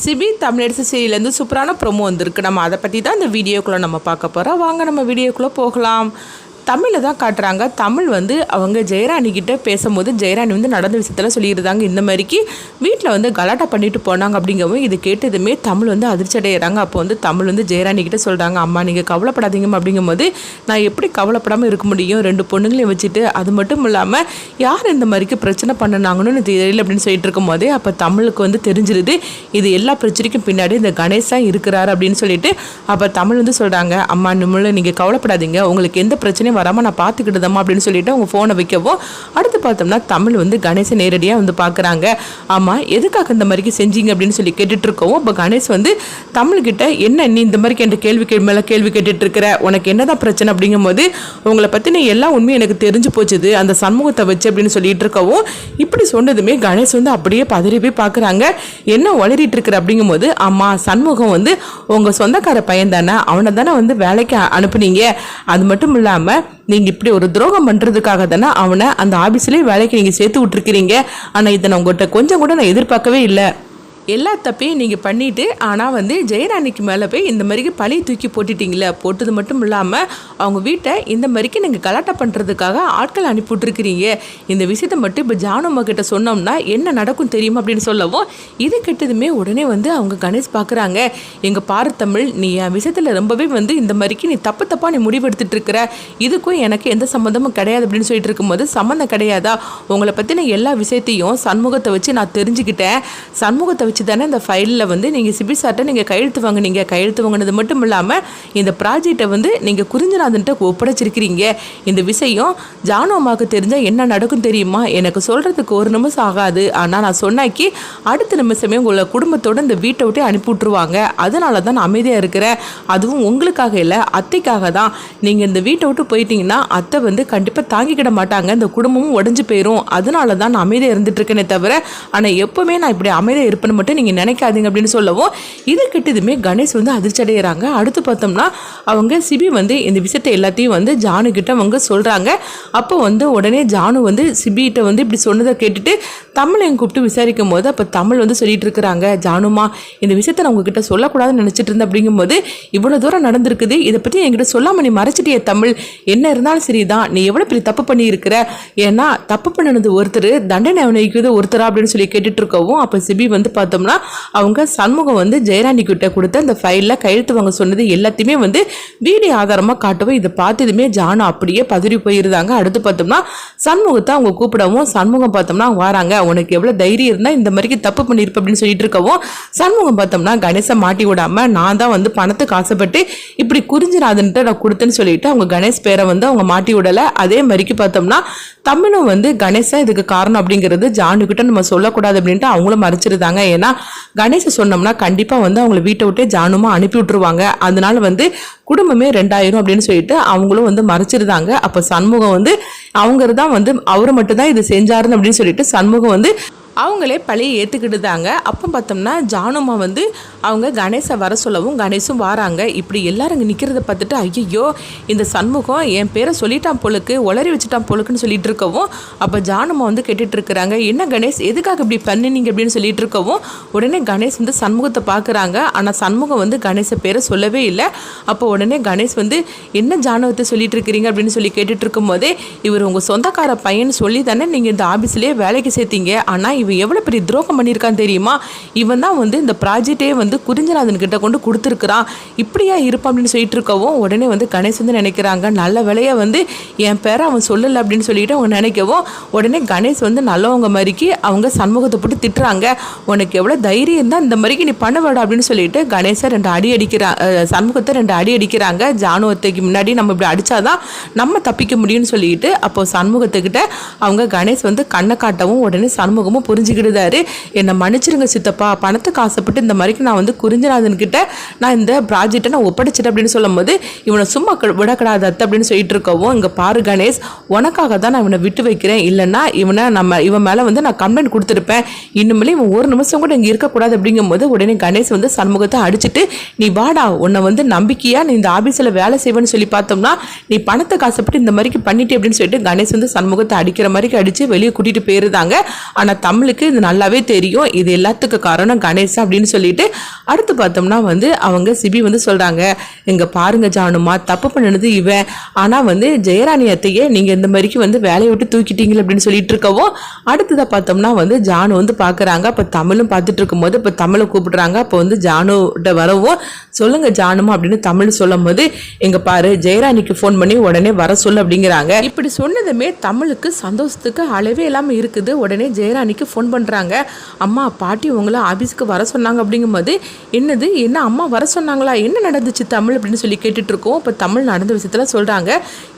CP Tamilarasu சீரியலேருந்து சூப்பரான promo வந்திருக்கு. நம்ம அதை பற்றி தான் இந்த வீடியோக்குள்ளே நம்ம பார்க்க போகிறோம். வாங்க நம்ம வீடியோக்குள்ளே போகலாம். தமிழில் தான் காட்டுறாங்க. தமிழ் அவங்க ஜெயராணிக்கிட்ட பேசும்போது ஜெயராணி நடந்த விஷயத்தில் சொல்லியிருந்தாங்க. இந்த மாதிரிக்கு வீட்டில் கலாட்டா பண்ணிட்டு போனாங்க அப்படிங்கவும் இது கேட்டதுமே தமிழ் அதிர்ச்சி அடைகிறாங்க. அப்போ தமிழ் ஜெயராணிக்கிட்ட சொல்கிறாங்க, அம்மா நீங்கள் கவலைப்படாதீங்கம்மா அப்படிங்கும்போது நான் எப்படி கவலைப்படாமல் இருக்க முடியும், 2 பொண்ணுங்களையும் வச்சுட்டு, அது மட்டும் இல்லாமல் யார் இந்த மாதிரிக்கு பிரச்சனை பண்ணினாங்கன்னு தெரியல அப்படின்னு சொல்லிட்டு இருக்கும் போதே அப்போ தமிழுக்கு தெரிஞ்சிருது இது எல்லா பிரச்சனைக்கும் பின்னாடி இந்த கணேஷ் தான் இருக்கிறார் அப்படின்னு சொல்லிட்டு அப்போ தமிழ் சொல்கிறாங்க, அம்மா நம்மள நீங்கள் கவலைப்படாதீங்க, உங்களுக்கு எந்த பிரச்சனையும் வராமல் நான் பார்த்துக்கிட்டுதம்மா அப்படின்னு சொல்லிட்டு அவங்க ஃபோனை வைக்கவும் அடுத்து பார்த்தோம்னா தமிழ் கணேஷை நேரடியாக பார்க்குறாங்க. ஆமாம் எதுக்காக இந்த மாதிரிக்கு செஞ்சீங்க அப்படின்னு சொல்லி கேட்டுட்டு இருக்கவும் இப்போ கணேஷ் தமிழ்கிட்ட என்ன நீ இந்த மாதிரி என்ற கேள்வி மேலே கேள்வி கேட்டுட்டு இருக்கிற, உனக்கு என்னதான் பிரச்சனை அப்படிங்கும்போது உங்களை பற்றின எல்லா உண்மையும் எனக்கு தெரிஞ்சு போச்சுது அந்த சண்முகத்தை வச்சு அப்படின்னு சொல்லிட்டு இருக்கவும் இப்படி சொன்னதுமே கணேஷ் அப்படியே பதறி போய் பார்க்குறாங்க. என்ன வளரிட்டு இருக்கிற அப்படிங்கும்போது அம்மா சண்முகம் உங்கள் சொந்தக்கார பையன் தானே, அவனை தானே வேலைக்கு அனுப்புனீங்க, அது மட்டும் இல்லாமல் நீங்கள் இப்படி ஒரு துரோகம் பண்ணுறதுக்காக தானே அவனை அந்த ஆஃபீஸ்லேயே வேலைக்கு நீங்கள் சேர்த்து விட்டுருக்கிறீங்க. ஆனால் இதை நான் உங்கள்கிட்ட கொஞ்சம் கூட நான் எதிர்பார்க்கவே இல்லை. எல்லா தப்பையும் நீங்கள் பண்ணிவிட்டு ஆனால் ஜெயராணிக்கு மேலே போய் இந்த மாதிரிக்கு பழி தூக்கி போட்டுட்டீங்களே, போட்டது மட்டும் இல்லாமல் அவங்க வீட்டை இந்த மாதிரிக்கு நீங்கள் கலாட்டா பண்ணுறதுக்காக ஆட்கள் அனுப்பிவிட்ருக்கிறீங்க. இந்த விஷயத்தை மட்டும் இப்போ ஜானம்மா கிட்ட சொன்னோம்னா என்ன நடக்கும் தெரியுமா அப்படின்னு சொல்லவும் இது கெட்டதுமே உடனே அவங்க கணேஷ் பார்க்குறாங்க, எங்கள் பாரு தமிழ், நீ என் விஷயத்தில் ரொம்பவே இந்த மாதிரிக்கு நீ தப்பாக நீ முடிவெடுத்துட்டு இருக்கிற, இதுக்கும் எனக்கு எந்த சம்மந்தமும் கிடையாது அப்படின்னு சொல்லிட்டு இருக்கும்போது சம்மந்தம் கிடையாதா, உங்களை பற்றின எல்லா விஷயத்தையும் சண்முகத்தை வச்சு நான் தெரிஞ்சுக்கிட்டேன், சண்முகத்தை வச்சு தானே இந்த ஃபைலில் நீங்கள் சிபி சார்ட்ட நீங்கள் கையெழுத்து வாங்கினீங்க, கையெழுத்து வாங்கினது மட்டும் இல்லாமல் இந்த ப்ராஜெக்டை நீங்கள் குறிஞ்சநாதன்ட்ட ஒப்படைச்சிருக்கிறீங்க. இந்த விஷயம் ஜானு அம்மாவுக்கு தெரிஞ்சால் என்ன நடக்கும் தெரியுமா, எனக்கு சொல்கிறதுக்கு ஒரு நிமிஷம் ஆகாது, ஆனால் நான் சொன்னாக்கி அடுத்த நிமிஷமே உங்களை குடும்பத்தோடு இந்த வீட்டை விட்டு அனுப்பி விட்ருவாங்க, அதனால தான் நான் அமைதியாக இருக்கிறேன், அதுவும் உங்களுக்காக இல்லை அத்தைக்காக தான். நீங்கள் இந்த வீட்டை விட்டு போயிட்டீங்கன்னா அத்தை கண்டிப்பாக தாங்கிக்கிட மாட்டாங்க, இந்த குடும்பமும் உடஞ்சி போயிடும், அதனால தான் நான் அமைதியாக இருந்துட்டு இருக்கேனே தவிர ஆனால் எப்போவுமே நான் இப்படி அமைதியாக இருப்பேன்னு மட்டும் நீங்கள் நினைக்காதீங்க அப்படின்னு சொல்லவும் இது கிட்டதுமே கணேஷ் அதிர்ச்சி அடைகிறாங்க. அடுத்து பார்த்தோம்னா அவங்க சிபி இந்த விஷயத்தை எல்லாத்தையும் ஜானு கிட்ட சொல்கிறாங்க. அப்போ உடனே ஜானு சிபிகிட்ட இப்படி சொன்னதை கேட்டுட்டு தமிழையும் கூப்பிட்டு விசாரிக்கும் போது அப்போ தமிழ் சொல்லிட்டு இருக்கிறாங்க, ஜானுமா இந்த விஷயத்தை நான் உங்ககிட்ட சொல்லக்கூடாதுன்னு நினச்சிட்டு இருந்தேன் அப்படிங்கும்போது இவ்வளோ தூரம் நடந்திருக்குது, இதை பற்றி என்கிட்ட சொல்லாமல் நீ மறைச்சிட்டிய தமிழ், என்ன இருந்தாலும் சரிதான், நீ எவ்வளோ பெரிய தப்பு பண்ணியிருக்கிற, ஏன்னா தப்பு பண்ணினது ஒருத்தர் தண்டனை அனுபவிக்கிறது ஒருத்தரா அப்படின்னு சொல்லி கேட்டுட்டு இருக்கவும் அப்போ சிபி பார்த்தோம்னா அவங்க சண்முகம் ஜெயராணி கிட்ட கொடுத்த அந்த ஃபைலில் கையெழுத்து வாங்க சொன்னது எல்லாத்தையுமே வீடியோ ஆதாரமாக காட்டவும் இதை பார்த்ததுமே ஜானு அப்படியே பதறி போயிருந்தாங்க. அடுத்து பார்த்தோம்னா சண்முகத்தை அவங்க கூப்பிடவும் சண்முகம் பார்த்தோம்னா வராங்க, உனக்கு எவ்வளோ தைரியம் இருந்தால் இந்த மாதிரிக்கு தப்பு பண்ணியிருப்ப அப்படின்னு சொல்லிட்டு இருக்கவும் சண்முகம் பார்த்தோம்னா கணேசை மாட்டி விடாம நான் தான் பணத்துக்கு ஆசைப்பட்டு இப்படி குறிஞ்சிராதுன்ட்டு நான் கொடுத்தேன்னு சொல்லிட்டு அவங்க கணேஷ் பேரை அவங்க மாட்டி விடலை. அதே மாதிரிக்கு பார்த்தோம்னா தமிழும் கணேசா இதுக்கு காரணம் அப்படிங்கிறது ஜானு கிட்ட நம்ம சொல்லக்கூடாது அப்படின்ட்டு அவங்களும் மறைச்சிருந்தாங்க. ஏன்னா கணேச சொன்னோம்னா கண்டிப்பாக அவங்களை வீட்டை விட்டே ஜானுமா அனுப்பி விட்டுருவாங்க, அதனால குடும்பமே 2000 அப்படின்னு சொல்லிட்டு அவங்களும் மறைச்சிருந்தாங்க. அப்போ சண்முகம் அவங்க தான் அவரை மட்டும்தான் இது செஞ்சாருன்னு அப்படின்னு சொல்லிட்டு சண்முகம் அவங்களே பழியை ஏற்றுக்கிட்டு தாங்க. அப்போ பார்த்தோம்னா ஜானுமா அவங்க கணேசை வர சொல்லவும் கணேசும் வராங்க. இப்படி எல்லாரும் இங்கே நிற்கிறத பார்த்துட்டு ஐயோ இந்த சண்முகம் என் பேரை சொல்லிட்டான் போலுக்கு, உளறி வச்சுட்டான் போலுக்குன்னு சொல்லிட்டு இருக்கவும் அப்போ ஜானுமா கேட்டுட்டு இருக்கிறாங்க, என்ன கணேஷ் எதுக்காக இப்படி பண்ணினீங்க அப்படின்னு சொல்லிட்டு இருக்கவும் உடனே கணேஷ் சண்முகத்தை பார்க்குறாங்க. ஆனால் சண்முகம் கணேச பேரை சொல்லவே இல்லை. அப்போ உடனே கணேஷ் என்ன ஜானுவத்தை சொல்லிட்டு இருக்கிறீங்க அப்படின்னு சொல்லி கேட்டுட்டு இருக்கும் போதே இவர் உங்கள் சொந்தக்கார பையன் சொல்லி தானே நீங்கள் இந்த ஆஃபீஸ்லேயே வேலைக்கு சேர்த்தீங்க, ஆனால் இவன் எவ்வளோ பெரிய துரோகம் பண்ணியிருக்கான் தெரியுமா, இவன் தான் இந்த ப்ராஜெக்டே குறிஞ்சநாதன் கிட்ட கொண்டு கொடுத்துருக்குறான், இப்படியா இருப்பான் அப்படின்னு சொல்லிட்டு இருக்கவும் உடனே கணேஷ் நினைக்கிறாங்க, நல்ல வேலையை என் பேரை அவன் சொல்லலை அப்படின்னு சொல்லிட்டு அவங்க நினைக்கவும் உடனே கணேஷ் நல்லவங்க மாதிரிக்கு அவங்க சண்முகத்தை போட்டு திட்டுறாங்க, உனக்கு எவ்வளோ தைரியம் தான் இந்த மாதிரிக்கு நீ பண்ண வேட அப்படின்னு சொல்லிட்டு கணேசை 2 அடி அடிக்கிறாங்க, சண்முகத்தை 2 அடி அடிக்கிறாங்க. ஜானுவத்தைக்கு முன்னாடி நம்ம இப்படி அடித்தாதான் நம்ம தப்பிக்க முடியும்னு சொல்லிட்டு அப்போ சண்முகத்துக்கிட்ட அவங்க கணேஷ் கண்ணை காட்டவும் உடனே சண்முகமும் புரிஞ்சுக்கிட்டுதாரு, என்னை மன்னிச்சிருங்க சித்தப்பா, பணத்துக்கு ஆசைப்பட்டு இந்த மாதிரிக்கு நான் குறிஞ்சநாதன் கிட்ட நான் இந்த ப்ராஜெக்டை நான் ஒப்படைச்சிட்டேன் அப்படின்னு சொல்லும் போது இவனை சும்மா விடக்கூடாது அத்தை அப்படின்னு சொல்லிட்டு இருக்கவும் இங்கே பாரு கணேஷ், உனக்காக தான் நான் இவனை விட்டு வைக்கிறேன், இல்லைன்னா இவன் மேலே நான் கம்ப்ளைண்ட் கொடுத்துருப்பேன், இன்னுமே இவன் ஒரு நிமிஷம் கூட இங்கே இருக்கக்கூடாது அப்படிங்கும்போது உடனே கணேஷ் சண்முகத்தை அடிச்சுட்டு நீ வாடா, உன்னை நம்பிக்கையா நீ இந்த ஆஃபீஸில் வேலை செய்வேன்னு சொல்லி பார்த்தோம்னா நீ பணத்துக்கு ஆசைப்பட்டு இந்த மாதிரிக்கு பண்ணிட்டு அப்படின்னு சொல்லிட்டு கணேஷ் சண்முகத்தை அடிக்கிற மாதிரி அடித்து வெளியே கூட்டிகிட்டு போயிருந்தாங்க. ஆனால் தமிழுக்கு இது நல்லாவே தெரியும், இது எல்லாத்துக்கும் காரணம் கணேஷ் அப்படின்னு சொல்லிட்டு அடுத்து பார்த்தோம்னா வந்து அவங்க சிபி வந்து சொல்கிறாங்க, இங்கே பாருங்க ஜானுமா, தப்பு பண்ணினது இவன், ஆனால் வந்து ஜெயராணி அத்தையே நீங்கள் இந்த மாதிரிக்கு வந்து வேலையை விட்டு தூக்கிட்டீங்க அப்படின்னு சொல்லிட்டு இருக்கவும் அடுத்ததாக பார்த்தோம்னா வந்து ஜானு வந்து பார்க்குறாங்க. அப்போ தமிழும் பார்த்துட்டு இருக்கும்போது இப்போ தமிழை கூப்பிடுறாங்க. அப்போ வந்து ஜானுகிட்ட வரவும் சொல்லுங்க ஜானுமா அப்படின்னு தமிழ் சொல்லும் போது எங்க பாரு ஜெயராணிக்கு ஃபோன் பண்ணி உடனே வர சொல்லு அப்படிங்கிறாங்க. இப்படி சொன்னதுமே தமிழுக்கு சந்தோஷத்துக்கு அளவே இல்லாமல் இருக்குது. உடனே ஜெயராணிக்கு ஃபோன் பண்ணுறாங்க. அம்மா பாட்டி உங்களை ஆஃபீஸுக்கு வர சொன்னாங்க அப்படிங்கும்போது என்னது என்ன அம்மா வர சொன்னாங்களா, என்ன நடந்துச்சு தமிழ் அப்படின்னு சொல்லி கேட்டுட்டு இருக்கோம். இப்போ தமிழ் நடந்த விஷயத்துல சொல்கிறாங்க.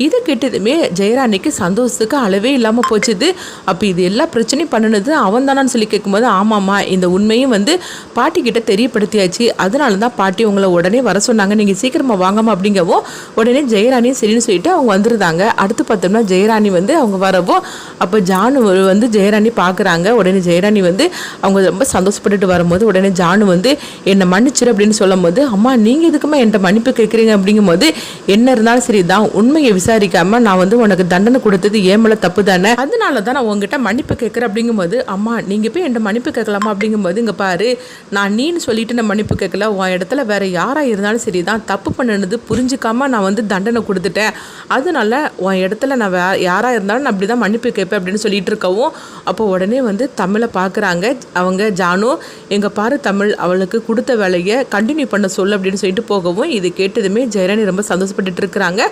இதை கேட்டதுமே ஜெயராணிக்கு சந்தோஷத்துக்கு அளவே இல்லாமல் போச்சுது. அப்போ இது எல்லா பிரச்சனையும் பண்ணினது அவன் தானான்னு சொல்லி கேட்கும்போது ஆமாம்மா இந்த உண்மையும் வந்து பாட்டி கிட்ட தெரியப்படுத்தியாச்சு, அதனால தான் பாட்டி உங்களை உடனே வர சொன்னாங்க, நீங்கள் சீக்கிரமாக வாங்கம்மா அப்படிங்கவும் உடனே ஜெயராணியும் சரின்னு சொல்லிட்டு அவங்க வந்துருந்தாங்க. அடுத்து பார்த்தோம்னா ஜெயராணி வந்து அவங்க வரவோ அப்போ ஜானு வந்து ஜெயராணி பார்க்குறாங்க. உடனே ஜெயராணி வந்து அவங்க ரொம்ப சந்தோஷப்பட்டுட்டு வரும்போது உடனே ஜானு வந்து என்னை மன்னிச்சிரு அப்படின்னு சொல்லும் போது அம்மா நீங்கள் எதுக்குமா என்கிட்ட மன்னிப்பு கேட்குறீங்க அப்படிங்கும்போது என்ன இருந்தாலும் சரி தான், உண்மையை விசாரிக்காம நான் வந்து உனக்கு தண்டனை கொடுத்தது ஏமல தப்பு தானே, அதனால தான் நான் உங்ககிட்ட மன்னிப்பு கேட்குறேன் அப்படிங்கும்போது அம்மா நீங்கள் போய் என்கிட்ட மன்னிப்பு கேட்கலாமா அப்படிங்கும்போது இங்கே பாரு நான் நீன்னு சொல்லிட்டு நான் மன்னிப்பு கேட்கல, உன் இடத்துல வேற யாராக இருந்தாலும் சரி தான், தப்பு பண்ணினது புரிஞ்சுக்காம நான் வந்து தண்டனை கொடுத்துட்டேன், அதனால உன் இடத்துல நான் யாராக இருந்தாலும் நான் அப்படி தான் மன்னிப்பு கேட்பேன் அப்படின்னு சொல்லிட்டு இருக்கவும் அப்போ உடனே வந்து தமிழை பார்க்குறாங்க அவங்க ஜானு, எங்கள் பாரு தமிழ் அவளுக்கு கொடுத்த வேலையை கண்டினியூ பண்ண சொல்லு அப்படின்னு சொல்லிட்டு போகவும் இது கேட்டதுமே ஜெயராணி ரொம்ப சந்தோஷப்பட்டுட்டு இருக்கிறாங்க.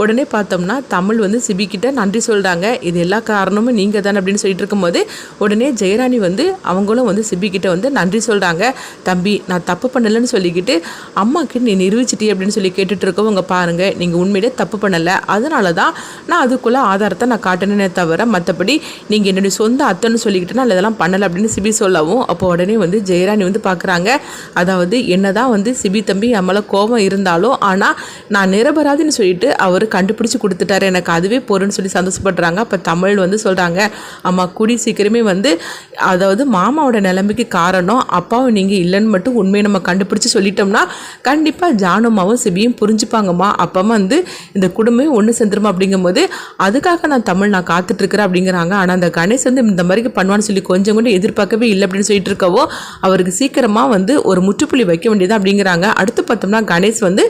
உடனே பார்த்தோம்னா தமிழ் வந்து சிபி கிட்ட நன்றி சொல்கிறாங்க, இது எல்லா காரணமும் நீங்கள் தானே அப்படின்னு சொல்லிட்டு இருக்கும்போது உடனே ஜெயராணி வந்து அவங்களும் வந்து சிபி கிட்ட வந்து நன்றி சொல்கிறாங்க. தம்பி நான் தப்பு பண்ணலைன்னு சொல்லிக்கிட்டு அம்மாக்கு நீ நிரூபிச்சிட்டி அப்படின்னு சொல்லி கேட்டுட்டு இருக்கவங்க பாருங்க நீங்கள் உண்மையிலே தப்பு பண்ணலை, அதனால தான் நான் அதுக்குள்ள ஆதாரத்தை நான் காட்டினே தவிர மற்றபடி நீங்கள் என்னுடைய சொந்த அத்தைன்னு சொல்லிக்கிட்டு நான் இதெல்லாம் பண்ணலை அப்படின்னு சிபி சொல்லவும் அப்போ உடனே வந்து ஜெயராணி வந்து பார்க்குறாங்க. அதாவது என்னதான் வந்து சிபி தம்பி நம்மளை கோபம் இருந்தாலும் ஆனால் நான் நிரபராதின்னு சொல்லிட்டு அவர் கண்டுபிடிச்சி கொடுத்துட்டாரு, எனக்கு அதுவே போறேன்னு சொல்லி சந்தோஷப்படுறாங்க. அப்போ தமிழ் வந்து சொல்கிறாங்க, அம்மா கூடி சீக்கிரமே வந்து அதாவது மாமாவோட நிலைமைக்கு காரணம் அப்பாவும் நீங்கள் இல்லைன்னு மட்டும் உண்மையை நம்ம கண்டுபிடிச்சி சொல்லிட்டோம்னா கண்டிப்பாக ஜானுமாவும் சிபியும் புரிஞ்சுப்பாங்கம்மா, அப்பமா வந்து இந்த குடும்பம் ஒன்று சேர்ந்துருமா அப்படிங்கும்போது அதுக்காக நான் தமிழ் நான் காத்துட்ருக்கிறேன் அப்படிங்கிறாங்க. ஆனால் அந்த கணேஷ் வந்து இந்த மாதிரி பண்ணுவான்னு சொல்லி கொஞ்சம் கூட எதிர்பார்க்கவே இல்லை அப்படின்னு சொல்லிட்டு இருக்கவோ அவருக்கு சீக்கிரமாக வந்து ஒரு முற்றுப்புள்ளி வைக்க வேண்டியது அப்படிங்கிறாங்க. அடுத்து பார்த்தோம்னா கணேஷ் வந்து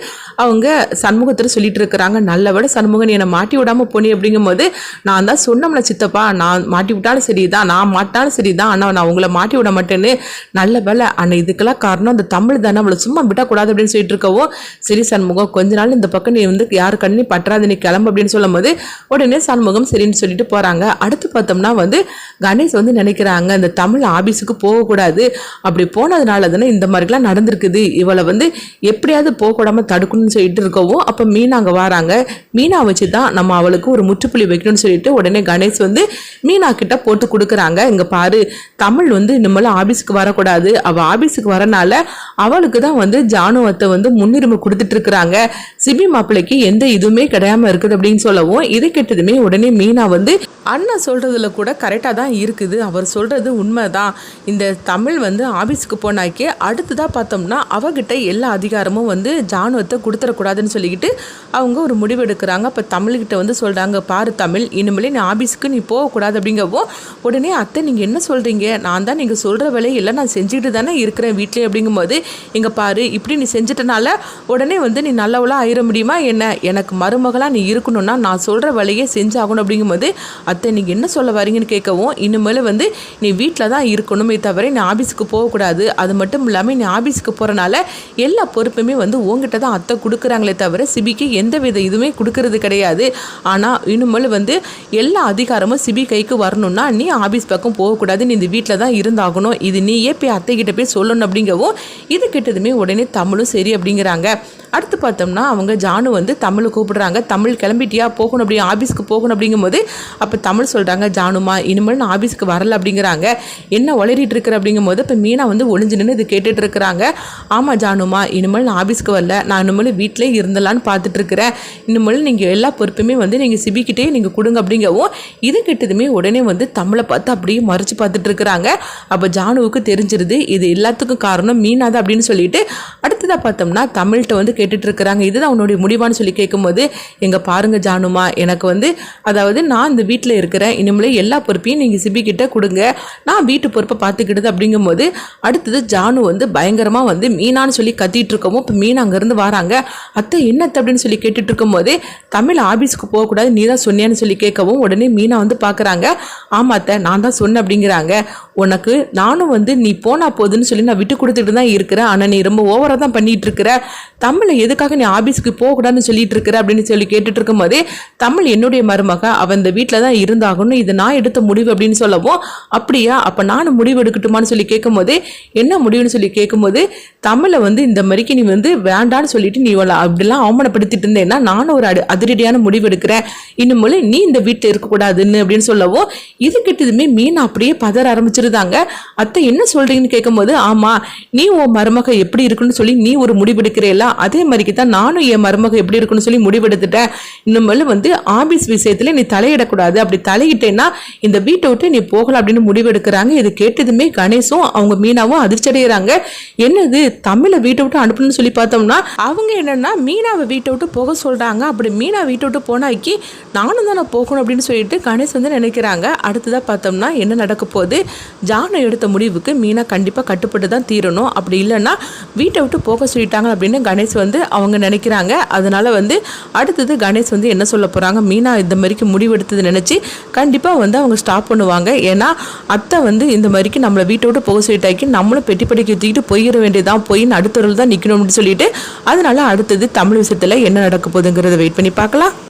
அவங்க சண்முகத்தில் சொல்லிட்டு இருக்கிறாங்க, நல்ல விட சண்முகன் என்னை மாட்டி விடாமல் போனி அப்படிங்கும்போது நான் தான் சொன்னோம்ல சித்தப்பா, நான் மாட்டி விட்டாலும் சரி தான், நான் மாட்டாலும் சரி தான், ஆனால் நான் உங்களை மாட்டி விட மாட்டேன்னு, நல்ல வேலை ஆனால் இதுக்கெல்லாம் காரணம் அந்த தமிழ் தானே, அவளை சும்மா விடக்கூடாது அப்படின்னு சொல்லிட்டு இருக்கவோ சரி சண்முகம் கொஞ்ச நாள் இந்த பக்கம் நீ வந்து யாரு கண்ணி பற்றாது நீ கிளம்பு அப்படின்னு சொல்லும் போது உடனே சண்முகம் சரின்னு சொல்லிட்டு போகிறாங்க. அடுத்து பார்த்தோம்னா வந்து கணேஷ் வந்து நினைக்கிறாங்க இந்த தமிழ் ஆபீஸுக்கு போகக்கூடாது, அப்படி போனதுனால தானே இந்த மாதிரிலாம் நடந்திருக்குது, இவளை வந்து எப்படியாவது போகக்கூடாமல் தடுக்கணும்னு சொல்லிட்டு இருக்கவும் அப்போ மீனா அங்கே வராங்க. மீனா வச்சு தான் நம்ம அவளுக்கு ஒரு முற்றுப்புள்ளி வைக்கணும்னு சொல்லிட்டு உடனே கணேஷ் வந்து மீனா கிட்ட போட்டு கொடுக்குறாங்க. இங்கே பாரு தமிழ் வந்து இனிமேல் ஆபீஸுக்கு வரக்கூடாது, அவள் ஆபீஸுக்கு வரனால அவளுக்கு தான் வந்து ஜானுவத்தை வந்து முன்னுரிமை கொடுத்துட்டு இருக்கிறாங்க, சிபி மாப்பிள்ளைக்கு எந்த இதுவுமே கிடையாம இருக்குது அப்படின்னு சொல்லவும் இதை கேட்டதுமே உடனே மீனா வந்து அண்ணன் சொல்றதுல கூட கரெக்டாக தான் இருக்குது, அவர் சொல்றது உண்மைதான், இந்த தமிழ் வந்து ஆபீஸுக்கு போனாக்கே அடுத்ததாக பார்த்தோம்னா அவகிட்ட எல்லா அதிகாரமும் வந்து ஜானுவத்தை கொடுத்துடக்கூடாதுன்னு சொல்லிக்கிட்டு அவங்க ஒரு முடிவு எடுக்கிறாங்க. அப்போ தமிழ்கிட்ட வந்து சொல்கிறாங்க, பாரு தமிழ் இனிமேலே நீ ஆபீஸுக்கு நீ போகக்கூடாது அப்படிங்கவோ உடனே அத்தை நீங்கள் என்ன சொல்கிறீங்க, நான் தான் நீங்கள் சொல்கிற வேலையை எல்லாம் நான் செஞ்சுக்கிட்டு தானே இருக்கிறேன் வீட்டிலே அப்படிங்கும்போது இங்கே பாரு இப்படி நீ செஞ்சிட்டனால உடனே வந்து நீ நல்லவளாக ஆயிட முடியுமா என்ன, எனக்கு மருமகளாக நீ இருக்கணும்னா நான் சொல்கிற வேலையே செஞ்சாகணும் அப்படிங்கும்போது அத்தை நீங்கள் என்ன சொல்ல வரீங்கன்னு கேட்கவும் இனிமேல் வந்து நீ வீட்டில் தான் இருக்கணுமே தவிர நீ ஆபீஸுக்கு போகக்கூடாது, அது மட்டும் இல்லாமல் நீ ஆபீஸுக்கு போகிறனால எல்லா பொறுப்புமே வந்து உங்ககிட்ட தான் அத்தை கொடுக்குறாங்களே தவிர சிபிக்கு எந்த வித இதுவுமே கொடுக்கறது கிடையாது, ஆனால் இனிமேல் வந்து எல்லா அதிகாரமும் சிபி கைக்கு வரணும்னா நீ ஆபீஸ் பக்கம் போகக்கூடாது, நீ இந்த வீட்டில் தான் இருந்தாகணும், இது நீயே போய் அத்தை கிட்ட போய் சொல்லணும் அப்படிங்கவும் இது கிட்டதுமே உடனே தமிழும் சரி அப்படிங்கிறாங்க. அடுத்து பார்த்தோம்னா அவங்க ஜானு வந்து தமிழை கூப்பிடுறாங்க, தமிழ் கிளம்பிட்டியா போகணும் அப்படி ஆபீஸ்க்கு போகணும் அப்படிங்கும்போது அப்போ தமிழ் சொல்கிறாங்க, ஜானுமா இனிமேல் நான் ஆபீஸ்க்கு வரல அப்படிங்கிறாங்க. என்ன உளறிட்டு இருக்கிற அப்படிங்கும்போது இப்போ மீனா வந்து ஒளிஞ்சு நின்று இது கேட்டுட்டு இருக்கிறாங்க. ஆமாம் ஜானுமா இனிமேல் நான் ஆபீஸ்க்கு வரல, நான் இனிமேல் வீட்டிலே இருந்தலான்னு பார்த்துட்டு இருக்கிறேன், இனிமேல் நீங்கள் எல்லா பொறுப்புமே வந்து நீங்கள் சிபிக்கிட்டே நீங்கள் கொடுங்க அப்படிங்கவும் இது கிட்டதுமே உடனே வந்து தமிழை பார்த்து அப்படியே மறைச்சு பார்த்துட்டு இருக்கிறாங்க. அப்போ ஜானுவுக்கு தெரிஞ்சிருது இது எல்லாத்துக்கும் காரணம் மீனா தான் அப்படின்னு சொல்லிட்டு அடுத்தது அடுத்ததாக பார்த்தோம்னா தமிழ்கிட்ட வந்து கேட்டுட்டு இருக்கிறாங்க, இதுதான் உன்னுடைய முடிவான்னு சொல்லி கேட்கும்போது, எங்க பாருங்க ஜானுமா, எனக்கு வந்து அதாவது நான் இந்த வீட்டில் இருக்கிறேன், இனிமேல் எல்லா பொறுப்பையும் நீங்கள் சிபி கிட்ட கொடுங்க, நான் வீட்டு பொறுப்பை பார்த்துக்கிட்டது அப்படிங்கும்போது அடுத்தது ஜானு வந்து பயங்கரமாக வந்து மீனான்னு சொல்லி கத்திட்டு இருக்கவும் இப்போ மீனா அங்கேருந்து வராங்க. அத்தை என்னத்தை அப்படின்னு சொல்லி கேட்டுட்டு இருக்கும்போதே தமிழ் ஆஃபீஸ்க்கு போகக்கூடாது நீ தான் சொன்னியான்னு சொல்லி கேட்கவும் உடனே மீனா வந்து பார்க்குறாங்க. ஆமாத்த நான் தான் சொன்னேன் அப்படிங்கிறாங்க. உனக்கு நானும் வந்து நீ போனா போதுன்னு சொல்லி நான் விட்டு கொடுத்துட்டு தான் இருக்கிறேன், ஆனால் நீ ரொம்ப ஓவராக தான் பண்ணிட்டு இருக்கிற, தமிழை எதுக்காக நீ ஆஃபீஸுக்கு போகக்கூடாதுன்னு சொல்லிட்டு இருக்கிற அப்படின்னு சொல்லி கேட்டுட்டு இருக்கும் போதே தமிழ் என்னுடைய மருமக, அவன் இந்த வீட்டில் தான் இருந்தாகணும், இது நான் எடுத்த முடிவு அப்படின்னு சொல்லவும், அப்படியா அப்போ நானும் முடிவு எடுக்கட்டுமான்னு சொல்லி கேட்கும் போதே என்ன முடிவுன்னு சொல்லி கேட்கும்போது, தமிழை வந்து இந்த மாதிரிக்கு நீ வந்து வேண்டான்னு சொல்லிட்டு நீ அப்படிலாம் அவமானப்படுத்திட்டு இருந்தேன்னா நானும் ஒரு அதிரடியான முடிவு எடுக்கிறேன், இன்னும் நீ இந்த வீட்டில் இருக்கக்கூடாதுன்னு அப்படின்னு சொல்லவும் இது கிட்டதுமே மீனா அப்படியே பதற ஆரம்பிச்சிருந்தாங்க. அத்தை என்ன சொல்றீங்கன்னு கேட்கும்போது, ஆமா நீ உன் மருமக எப்படி இருக்குன்னு சொல்லி நீ ஒரு முடிவெடுக்கிறேல்ல, அதே மாதிரிக்கு தான் நானும் என் மருமக எப்படி இருக்குன்னு சொல்லி முடிவெடுத்துட்டேன், இன்னும் வந்து ஆபீஸ் விஷயத்துல நீ தலையிடக்கூடாது, அப்படி தலையிட்டேன்னா இந்த வீட்டை விட்டு நீ போகலாம் அப்படின்னு முடிவெடுக்கிறாங்க. இது கேட்டதுமே கணேசும் அவங்க மீனாவும் அதிர்ச்சி அடைகிறாங்க. என்னது தமிழை வீட்டை விட்டு அனுப்பணும்னு சொல்லி பார்த்தோம்னா அவங்க என்னன்னா மீனாவை வீட்டை விட்டு போக சொல்றாங்க, அப்படி மீனா வீட்டை விட்டு போனாக்கி நானும் தான் நான் போகணும் அப்படின்னு சொல்லிட்டு கணேஷ் வந்து நினைக்கிறாங்க. அடுத்ததாக பார்த்தோம்னா என்ன நடக்க போகுது, ஜானு எடுத்த முடிவுக்கு மீனா கண்டிப்பாக கட்டுப்பட்டு தான் தீரணும், அப்படி இல்லைன்னா வீட்டை விட்டு போக சொல்லிட்டாங்க அப்படின்னு கணேஷ் வந்து அவங்க நினைக்கிறாங்க. அதனால வந்து அடுத்தது கணேஷ் வந்து என்ன சொல்ல போகிறாங்க, மீனா இந்த மாதிரிக்கு முடிவெடுத்தது நினச்சி கண்டிப்பாக வந்து அவங்க ஸ்டாப் பண்ணுவாங்க. ஏன்னா அத்தை வந்து இந்த மாதிரிக்கு நம்மளை வீட்டை விட்டு போக சொல்லிட்டாக்கி நம்மளும் பெட்டி படிக்க தூக்கிட்டு போயிட வேண்டியதான், போய் நடுத்தரில் தான் நிற்கணும் அப்படின்னு சொல்லிட்டு, அதனால அடுத்தது தமிழ் விஷயத்தில் என்ன நடக்க போகுதுங்கிறத வெயிட் பண்ணி பார்க்கலாம்.